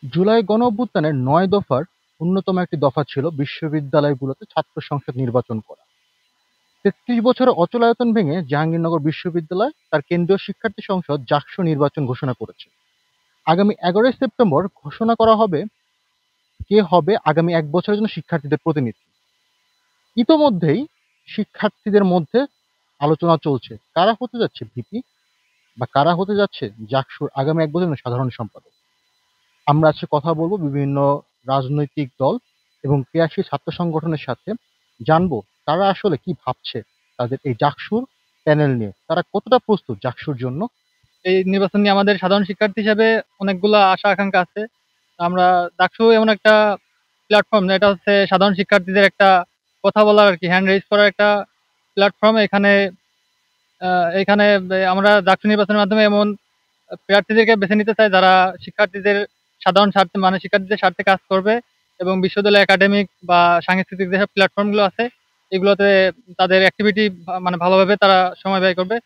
জুলাই গণঅভ্যুত্থানের ৯ দফার অন্যতম একটি দফা ছিল বিশ্ববিদ্যালয়গুলোতে ছাত্র সংসদ নির্বাচন করা। ৩৩ বছরের অচলায়তন ভেঙে জাহাঙ্গীরনগর বিশ্ববিদ্যালয় তার কেন্দ্রীয় শিক্ষার্থী সংসদ জাকসু নির্বাচন ঘোষণা করেছে। আগামী ১১ই সেপ্টেম্বর ঘোষণা করা হবে কে হবে আগামী ১ বছরের জন্য শিক্ষার্থীদের প্রতিনিধি। ইতোমধ্যেই শিক্ষার্থীদের মধ্যে আলোচনা চলছে কারা হতে যাচ্ছে ভিপি বা কারা হতে যাচ্ছে জাকসুর আগামী ১ বছরের সাধারণ সম্পাদক। আমরা আজকে কথা বলবো বিভিন্ন রাজনৈতিক দল এবং ক্রিয়াশীল ছাত্র সংগঠনের সাথে, জানবো তারা আসলে কি ভাবছে তাদের এই জাকসুর প্যানেল নিয়ে, তারা কতটা প্রস্তুত জাকসুর জন্য। এই নির্বাচন নিয়ে আমাদের সাধারণ শিক্ষার্থী হিসেবে অনেকগুলো আশা আকাঙ্ক্ষা আছে। আমরা ডাকসু এমন একটা প্ল্যাটফর্ম, যেটা হচ্ছে সাধারণ শিক্ষার্থীদের একটা কথা বলার আর কি, হ্যান্ড রেজ করার একটা প্ল্যাটফর্ম। এখানে আমরা ডাকসু নির্বাচনের মাধ্যমে এমন প্রার্থীদেরকে বেছে নিতে চাই যারা শিক্ষার্থীদের সাধারণ স্বার্থে, মানে শিক্ষার্থীদের স্বার্থে কাজ করবে এবং বিশ্ববিদ্যালয় একাডেমিক বা সাংস্কৃতিক যেসব প্ল্যাটফর্মগুলো আছে এগুলোতে তাদের অ্যাক্টিভিটি মানে ভালোভাবে তারা সময় ব্যয় করবে।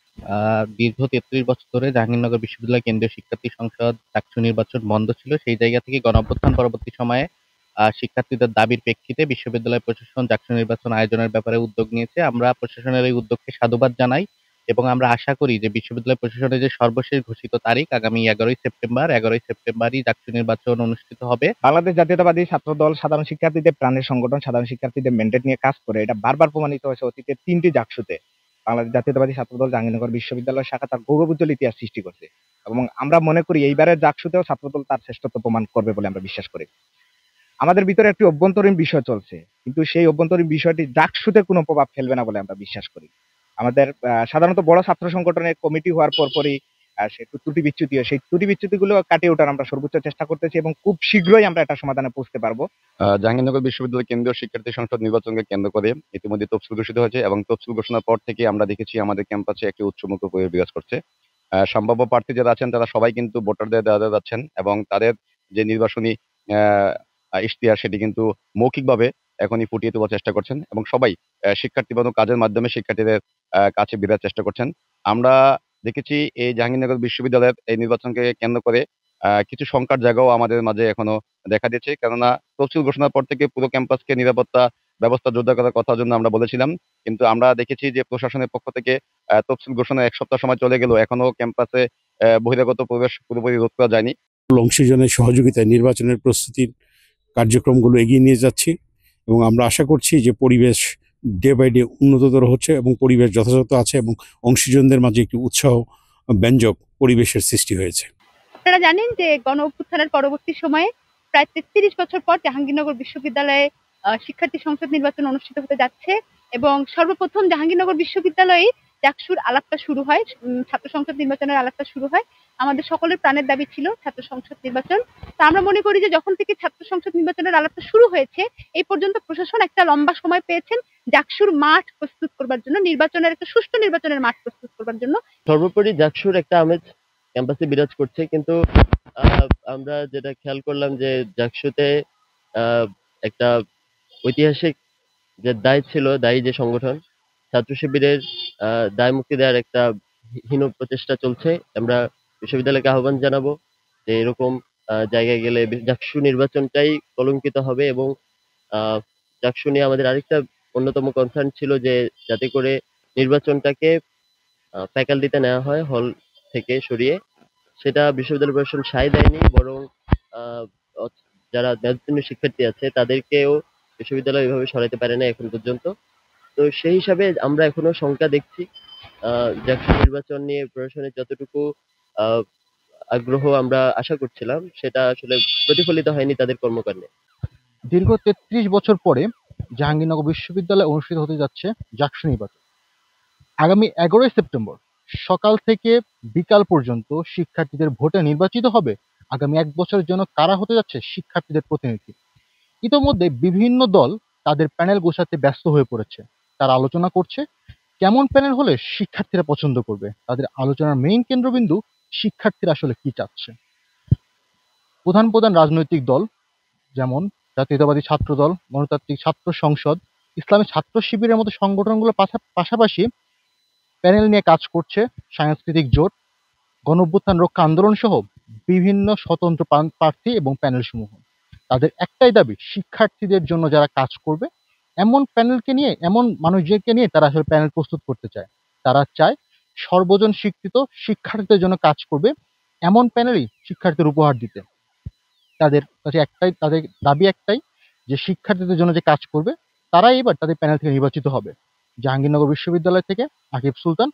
দীর্ঘ ৩৩ বছর ধরে জাহাঙ্গীরনগর বিশ্ববিদ্যালয় কেন্দ্রীয় শিক্ষার্থী সংসদ ডাকসু নির্বাচন বন্ধ ছিল। সেই জায়গা থেকে গণঅভ্যুত্থান পরবর্তী সময়ে শিক্ষার্থীদের দাবির প্রেক্ষিতে বিশ্ববিদ্যালয় প্রশাসন ডাকসু নির্বাচন আয়োজনের ব্যাপারে উদ্যোগ নিয়েছে। আমরা প্রশাসনের এই উদ্যোগকে সাধুবাদ জানাই এবং আমরা আশা করি যে বিশ্ববিদ্যালয় প্রশাসনের যে সর্বশেষ ঘোষিত তারিখ আগামী ১১ই সেপ্টেম্বরই ডাকসু নির্বাচন অনুষ্ঠিত হবে। বাংলাদেশ জাতীয়তাবাদী ছাত্র দল সাধারণ শিক্ষার্থীদের প্রাণের সংগঠন, সাধারণ শিক্ষার্থীদের ম্যান্ডেট নিয়ে কাজ করে। এটা বারবার প্রমাণিত হয়েছে অতীতের ৩টি জাকসুতে। বাংলাদেশ জাতীয়তাবাদী ছাত্র দল জাহাঙ্গীরনগর বিশ্ববিদ্যালয় শাখা তার গৌরবোজ্জ্বল ইতিহাস সৃষ্টি করছে এবং আমরা মনে করি এইবারের জাকসুতেও ছাত্রদল তার শ্রেষ্ঠত্ব প্রমাণ করবে বলে আমরা বিশ্বাস করি। আমাদের ভিতরে একটি অভ্যন্তরীণ বিষয় চলছে, কিন্তু সেই অভ্যন্তরীণ বিষয়টি জাকসুতে কোনো প্রভাব ফেলবে না বলে আমরা বিশ্বাস করি। আমাদের সাধারণত বড় ছাত্র সংগঠনের কমিটি হওয়ার পরপরই সে একটু ত্রুটি বিচ্যুতি হয়, সেই ত্রুটি বিচ্যুতিগুলো কাটিয়ে ওঠার আমরা সর্বোচ্চ চেষ্টা করতেছি এবং খুব শীঘ্রই আমরা এটা সমাধানে পৌঁছতে পারবো। জাহাঙ্গীরনগর বিশ্ববিদ্যালয় কেন্দ্রীয় শিক্ষার্থী সংসদ নির্বাচনকে কেন্দ্র করে ইতিমধ্যে তফসিল ঘোষিত হয়েছে এবং তফসিল ঘোষণার পর থেকে আমরা দেখেছি আমাদের ক্যাম্পাসে একটি উচ্চমুখী পরিবেশ বিরাজ করছে। সম্ভাব্য প্রার্থী যারা আছেন তারা সবাই কিন্তু ভোটারদের দেওয়া যাচ্ছেন এবং তাদের যে নির্বাচনী আহ, ইশতেহার সেটি কিন্তু মৌখিকভাবে এখনই ফুটিয়ে তোলার চেষ্টা করছেন এবং সবাই শিক্ষার্থী বান্ধব কাজের মাধ্যমে শিক্ষার্থীদের কাছে বিরার চেষ্টা করছেন। আমরা দেখেছি এই জাহাঙ্গীরনগর বিশ্ববিদ্যালয়ের এই নির্বাচনকে কেন্দ্র করে কিছু শঙ্কার জায়গাও আমাদের মাঝে এখনো দেখা দিয়েছে, কেননা তফসিল ঘোষণার পর থেকে পুরো ক্যাম্পাসকে নিরাপত্তা ব্যবস্থা জোরদার করার কথার জন্য আমরা বলেছিলাম, কিন্তু আমরা দেখেছি যে প্রশাসনের পক্ষ থেকে তফসিল ঘোষণার ১ সপ্তাহ সময় চলে গেলেও এখনো ক্যাম্পাসে বহিরাগত প্রবেশ পুরোপুরি রোধ করা যায়নি। অংশীজনের সহযোগিতায় নির্বাচনের প্রস্তুতির কার্যক্রমগুলো এগিয়ে নিয়ে যাচ্ছি এবং আমরা আশা করছি যে পরিবেশ ডে বাই ডে উন্নততর হচ্ছে এবং পরিবেশ যথাযথ আছে এবং অংশীজনদের মাঝে একটি উৎসাহ ব্যঞ্জক পরিবেশের সৃষ্টি হয়েছে। আপনারা জানেন যে গণ অভ্যুত্থানের পরবর্তী সময়ে প্রায় ৩৩ বছর পর জাহাঙ্গীরনগর বিশ্ববিদ্যালয়ে শিক্ষার্থী সংসদ নির্বাচন অনুষ্ঠিত হতে যাচ্ছে এবং সর্বপ্রথম জাহাঙ্গীরনগর বিশ্ববিদ্যালয়ে জাকসুর আলাপটা শুরু হয়, ছাত্র সংসদ নির্বাচনের আলাপটা শুরু হয়। আমাদের সকলের প্রাণের দাবি ছিল ছাত্র সংসদ নির্বাচন। তো আমরা মনে করি যে যখন থেকে ছাত্র সংসদ নির্বাচনের আলাপটা শুরু হয়েছে এই পর্যন্ত প্রশাসন একটা লম্বা সময় পেয়েছেন জাকসুর মাঠ প্রস্তুত করবার জন্য, নির্বাচনের একটা সুষ্ঠু নির্বাচনের মাঠ প্রস্তুত করবার জন্য। সর্বোপরি জাকসুর একটা আমেজ ক্যাম্পাসে বিরাজ করছে, কিন্তু আমরা যেটা খেয়াল করলাম যে জাকসুতে একটা ঐতিহাসিক যে দায়ী যে সংগঠন ছাত্র শিবিরের দায় মুক্তি দেওয়ার একটা হীন প্রচেষ্টা চলছে। আমরা বিশ্ববিদ্যালয়কে আহ্বান জানাবো যে এরকম জায়গায় গেলে জাকসু নির্বাচনটাই কলঙ্কিত হবে এবং জাকসু নিয়ে আমাদের আরেকটা অন্যতম কনসার্ন ছিল যে যাতে করে নির্বাচনটাকে ফ্যাকাল্টিতে নেওয়া হয় হল থেকে সরিয়ে। সেটা বিশ্ববিদ্যালয় প্রশাসন সায় দেয়নি, বরং আহ, যারা মেধাবী শিক্ষার্থী আছে তাদেরকেও বিশ্ববিদ্যালয় এভাবে সরাতে পারে না এখন পর্যন্ত। তো সেই হিসাবে আমরা এখনো শঙ্কা দেখছি। জাকসু নির্বাচন নিয়ে প্রশাসনের যতটুকু আহ, আগ্রহ আমরা আশা করছিলাম সেটা আসলে প্রতিফলিত হয়নি তাদের কর্মকাণ্ডে। দীর্ঘ ৩৩ বছর পরে জাহাঙ্গীরনগর বিশ্ববিদ্যালয়ে অনুষ্ঠিত হতে যাচ্ছে জাকসু নির্বাচন। আগামী ১১ই সেপ্টেম্বর সকাল থেকে বিকাল পর্যন্ত শিক্ষার্থীদের ভোটে নির্বাচিত হবে আগামী ১ বছরের জন্য কারা হতে যাচ্ছে শিক্ষার্থীদের প্রতিনিধি। ইতোমধ্যে বিভিন্ন দল তাদের প্যানেল গোছাতে ব্যস্ত হয়ে পড়েছে। তারা আলোচনা করছে কেমন প্যানেল হলে শিক্ষার্থীরা পছন্দ করবে। তাদের আলোচনার মেইন কেন্দ্রবিন্দু শিক্ষার্থীরা আসলে কি চাচ্ছে। প্রধান প্রধান রাজনৈতিক দল যেমন জাতীয়তাবাদী ছাত্র দল, গণতান্ত্রিক ছাত্র সংসদ, ইসলামী ছাত্র শিবিরের মতো সংগঠনগুলোর পাশাপাশি প্যানেল নিয়ে কাজ করছে সাংস্কৃতিক জোট, গণঅভ্যুত্থান রক্ষা আন্দোলন সহ বিভিন্ন স্বতন্ত্র প্রার্থী এবং প্যানেল সমূহ। তাদের একটাই দাবি, শিক্ষার্থীদের জন্য যারা কাজ করবে এমন প্যানেলকে নিয়ে, এমন মানুষদেরকে নিয়ে তারা আসলে প্যানেল প্রস্তুত করতে চায়। তারা চায় সর্বজন স্বীকৃত শিক্ষার্থীদের জন্য কাজ করবে এমন প্যানেলই শিক্ষার্থীদের উপহার দিতে। তাদের কাছে একটাই, তাদের দাবি একটাই, যে শিক্ষার্থীদের জন্য যে কাজ করবে তারাই এবার তাদের প্যানেল থেকে নির্বাচিত হবে। জাহাঙ্গীরনগর বিশ্ববিদ্যালয় থেকে আকিব সুলতান।